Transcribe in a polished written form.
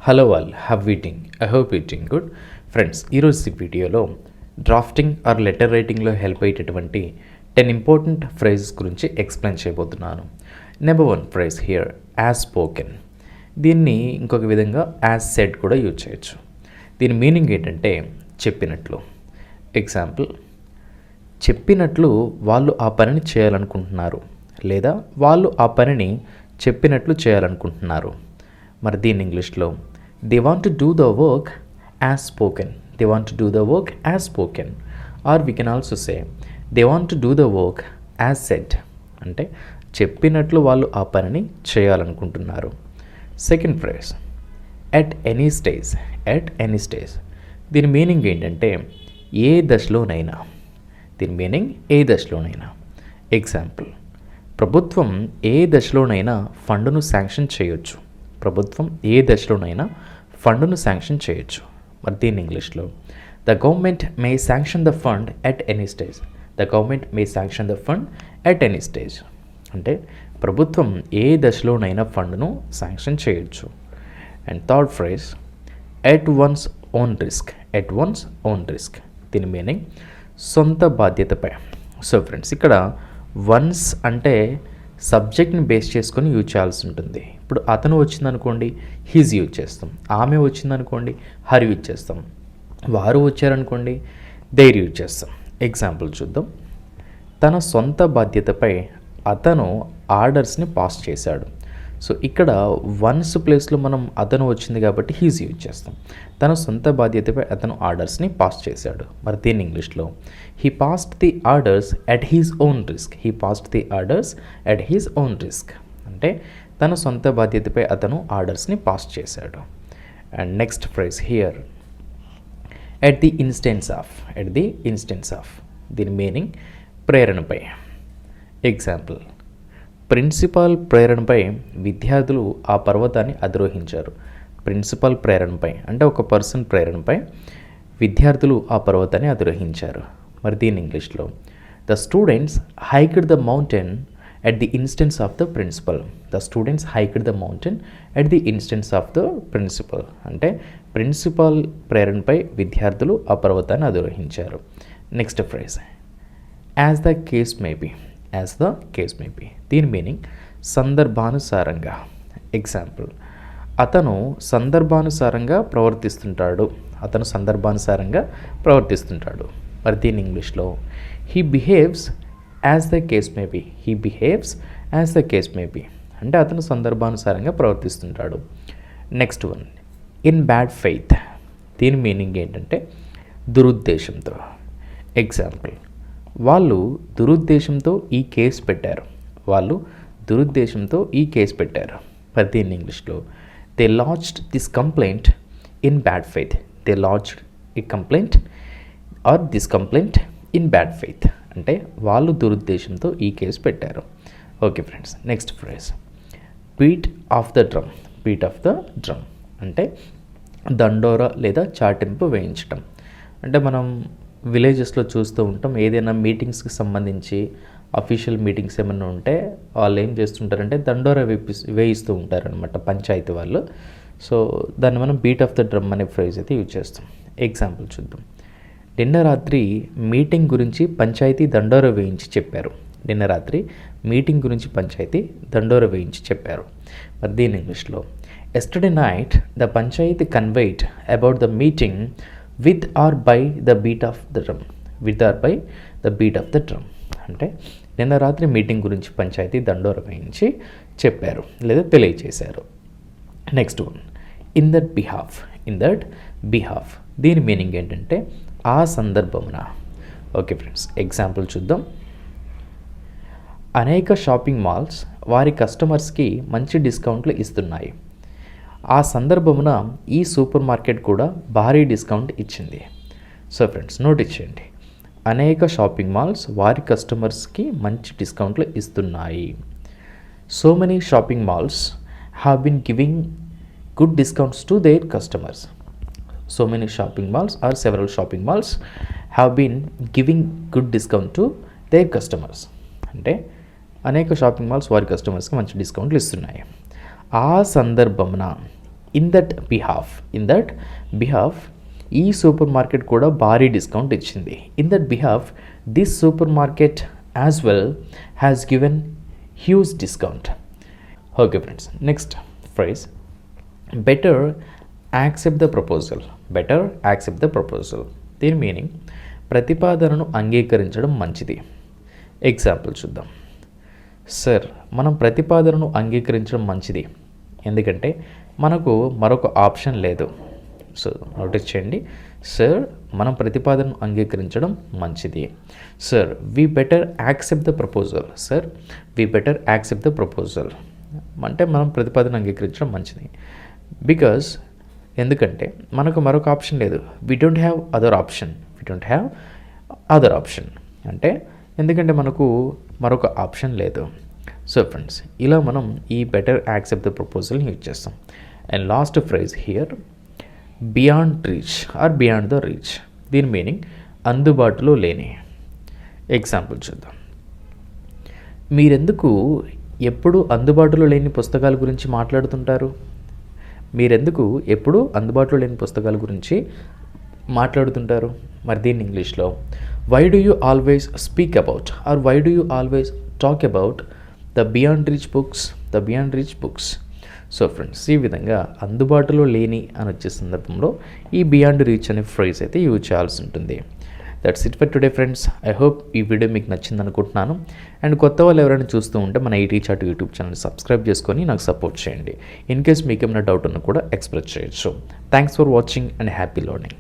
Hello all, have eating, I hope eating good. Friends, ఈరోజు ఈ వీడియోలో డ్రాఫ్టింగ్ ఆర్ లెటర్ రైటింగ్లో హెల్ప్ అయ్యేటటువంటి 10 important phrases గురించి ఎక్స్ప్లెయిన్ చేయబోతున్నాను. Number 1 phrase here, as spoken. దీన్ని ఇంకొక విధంగా యాజ్ సెడ్ కూడా యూజ్ చేయొచ్చు. దీని మీనింగ్ ఏంటంటే చెప్పినట్లు. ఎగ్జాంపుల్, చెప్పినట్లు వాళ్ళు ఆ పనిని చేయాలనుకుంటున్నారు, లేదా వాళ్ళు ఆ పనిని చెప్పినట్లు చేయాలనుకుంటున్నారు. మరి దీని ఇంగ్లీష్లో they want to do the work as spoken. They want to do the work as spoken. Or we can also say they want to do the work as said. అంటే చెప్పినట్లు వాళ్ళు ఆ పనిని చేయాలనుకుంటున్నారు. Second phrase, at any stage. At any stage. దీని meaning ఏంటంటే ఏ దశలోనైనా. దీని మీనింగ్ ఏ దశలోనైనా. ఎగ్జాంపుల్, ప్రభుత్వం ఏ దశలోనైనా ఫండును శాంక్షన్ చేయొచ్చు. ప్రభుత్వం ఏ దశలోనైనా ఫండును శాంక్షన్ చేయొచ్చు. మరి దీని ఇంగ్లీష్లో the government May sanction the fund at any stage. The government May sanction the fund at any stage. అంటే ప్రభుత్వం ఏ దశలోనైనా ఫండ్ను శాంక్షన్ చేయొచ్చు. And third phrase, at once own risk. At once own risk. దీని meaning సొంత బాధ్యతపై. So friends, ఇక్కడ once అంటే సబ్జెక్ట్ని base చేసుకొని యూజ్ చేయాల్సి ఉంటుంది. ఇప్పుడు అతను వచ్చిందనుకోండి, హిజ్ యూజ్ చేస్తాం. ఆమె వచ్చిందనుకోండి, హర్ యూజ్ చేస్తాం. వారు వచ్చారనుకోండి, దేర్ యూజ్ చేస్తాం. ఎగ్జాంపుల్ చూద్దాం. తన సొంత బాధ్యతపై అతను ఆర్డర్స్ని పాస్ చేశాడు. సో ఇక్కడ వన్స్ ప్లేస్లో మనం అతను వచ్చింది కాబట్టి హీజ్ యూజ్ చేస్తాం. తన సొంత బాధ్యతపై అతను ఆర్డర్స్ని పాస్ చేశాడు. మరి దీని ఇంగ్లీష్లో he passed the orders at his own risk. He passed the orders at his own risk. అంటే తన సొంత బాధ్యతపై అతను ఆర్డర్స్ని పాస్ చేశాడు. And next phrase here, at the instance of. At the instance of. దీని మీనింగ్ ప్రేరణపై. ఎగ్జాంపుల్, ప్రిన్సిపాల్ ప్రేరణపై విద్యార్థులు ఆ పర్వతాన్ని అధిరోహించారు. ప్రిన్సిపాల్ ప్రేరణపై అంటే ఒక పర్సన్ ప్రేరణపై విద్యార్థులు ఆ పర్వతాన్ని అధిరోహించారు. మరి దీని ఇంగ్లీష్లో the students hiked the mountain at the instance of the principal. The students hiked the mountain at the instance of the principal. అంటే ప్రిన్సిపాల్ ప్రేరణపై విద్యార్థులు ఆ పర్వతాన్ని అధిరోహించారు. Next phrase, as the case may be. As the case may be. దీని meaning సందర్భానుసారంగా. Example, అతను సందర్భానుసారంగా ప్రవర్తిస్తుంటాడు. అతను సందర్భానుసారంగా ప్రవర్తిస్తుంటాడు. మరి దీని ఇంగ్లీష్లో he behaves as the case may be. He behaves as the case may be. అంటే అతను సందర్భానుసారంగా ప్రవర్తిస్తుంటాడు. Next one, in bad faith. దీని మీనింగ్ ఏంటంటే దురుద్దేశంతో. ఎగ్జాంపుల్, వాళ్ళు దురుద్దేశంతో ఈ కేసు పెట్టారు. వాళ్ళు దురుద్దేశంతో ఈ కేసు పెట్టారు. మరి దీన్ని ఇంగ్లీష్లో they lodged this complaint in bad faith. They lodged ఈ complaint or this complaint in bad faith. అంటే వాళ్ళు దురుద్దేశంతో ఈ కేసు పెట్టారు. Okay friends, next phrase, beat of the drum. Beat of the drum అంటే దండోరా లేదా చాటింపు వేయించటం. అంటే మనం విలేజెస్లో చూస్తూ ఉంటాం, ఏదైనా మీటింగ్స్కి సంబంధించి అఫీషియల్ మీటింగ్స్ ఏమైనా ఉంటే వాళ్ళు ఏం చేస్తుంటారంటే దండోరా వేయిస్తూ ఉంటారనమాట పంచాయతీ వాళ్ళు. సో దాన్ని మనం బీట్ ఆఫ్ ద డ్రమ్ అనే ఫ్రేజ్ అయితే యూజ్ చేస్తాం. ఎగ్జాంపుల్ చూద్దాం. నిన్న రాత్రి మీటింగ్ గురించి పంచాయతీ దండోరా వేయించి చెప్పారు. నిన్న రాత్రి మీటింగ్ గురించి పంచాయతీ దండోరా వేయించి చెప్పారు. మరి దీని ఇంగ్లీష్లో yesterday night the panchayat conveyed about the meeting with or by the beat of the drum. With or by the beat of the drum. అంటే నిన్న రాత్రి మీటింగ్ గురించి పంచాయతీ దండోర వేయించి చెప్పారు లేదా తెలియచేశారు. Next one, in that behalf. In that behalf. దీని meaning ఏంటంటే ఆ సందర్భమున. ఓకే ఫ్రెండ్స్, ఎగ్జాంపుల్ చూద్దాం. అనేక షాపింగ్ మాల్స్ వారి కస్టమర్స్కి మంచి డిస్కౌంట్లు ఇస్తున్నాయి. ఆ సందర్భమున ఈ సూపర్ మార్కెట్ కూడా భారీ డిస్కౌంట్ ఇచ్చింది. సో ఫ్రెండ్స్, నోట్ ఇచ్చేయండి. అనేక షాపింగ్ మాల్స్ వారి కస్టమర్స్కి మంచి డిస్కౌంట్లు ఇస్తున్నాయి. So many shopping malls have been giving good discounts to their customers. So many shopping malls or several shopping malls have been giving good discount to their customers. అంటే అనేక shopping malls వారి కస్టమర్స్కి మంచి డిస్కౌంట్లు ఇస్తున్నాయి. ఆ సందర్భమున ఇన్ దట్ బిహాఫ్ ఈ super market కూడా భారీ డిస్కౌంట్ ఇచ్చింది. In that behalf this super market as well has given huge discount. Okay friends, next phrase better accept the proposal. దీని మీనింగ్ ప్రతిపాదనను అంగీకరించడం మంచిది. ఎగ్జాంపుల్ చూద్దాం. సార్, మనం ప్రతిపాదనను అంగీకరించడం మంచిది ఎందుకంటే మనకు మరొక ఆప్షన్ లేదు. సో నోటీస్ చేయండి, సార్ మనం ప్రతిపాదనను అంగీకరించడం మంచిది. Sir we better accept the proposal అంటే మనం ప్రతిపాదన అంగీకరించడం మంచిది. బికాజ్ ఎందుకంటే మనకు మరొక ఆప్షన్ లేదు. We don't have other option అంటే ఎందుకంటే మనకు మరొక ఆప్షన్ లేదు. సో ఫ్రెండ్స్, ఇలా మనం ఈ బెటర్ యాక్సెప్ట్ ద ప్రపోజల్ని యూజ్ చేస్తాం. And last phrase here beyond the reach. దీని మీనింగ్ అందుబాటులో లేని. ఎగ్జాంపుల్ చూద్దాం. మీరెందుకు ఎప్పుడు అందుబాటులో లేని పుస్తకాల గురించి మాట్లాడుతుంటారు? మరి దీన్ని ఇంగ్లీష్లో why do you always speak about or why do you always talk about the beyond reach books. So friends, ఈ విధంగా అందుబాటులో లేని అని వచ్చే సందర్భంలో ఈ బియాండ్ రీచ్ అనే ఫ్రేజ్ అయితే యూజ్ చేయాల్సి ఉంటుంది. That's it for today friends. I hope ఈ వీడియో మీకు నచ్చింది అనుకుంటున్నాను. అండ్ కొత్త వాళ్ళు ఎవరైనా చూస్తూ ఉంటే మన IT chat YouTube channel subscribe చేసుకొని నాకు సపోర్ట్ చేయండి. ఇన్ కేస్ మీకు ఏమైనా డౌట్ ఉన్నా కూడా ఎక్స్ప్రెస్ చేయొచ్చు. Thanks for watching and happy learning.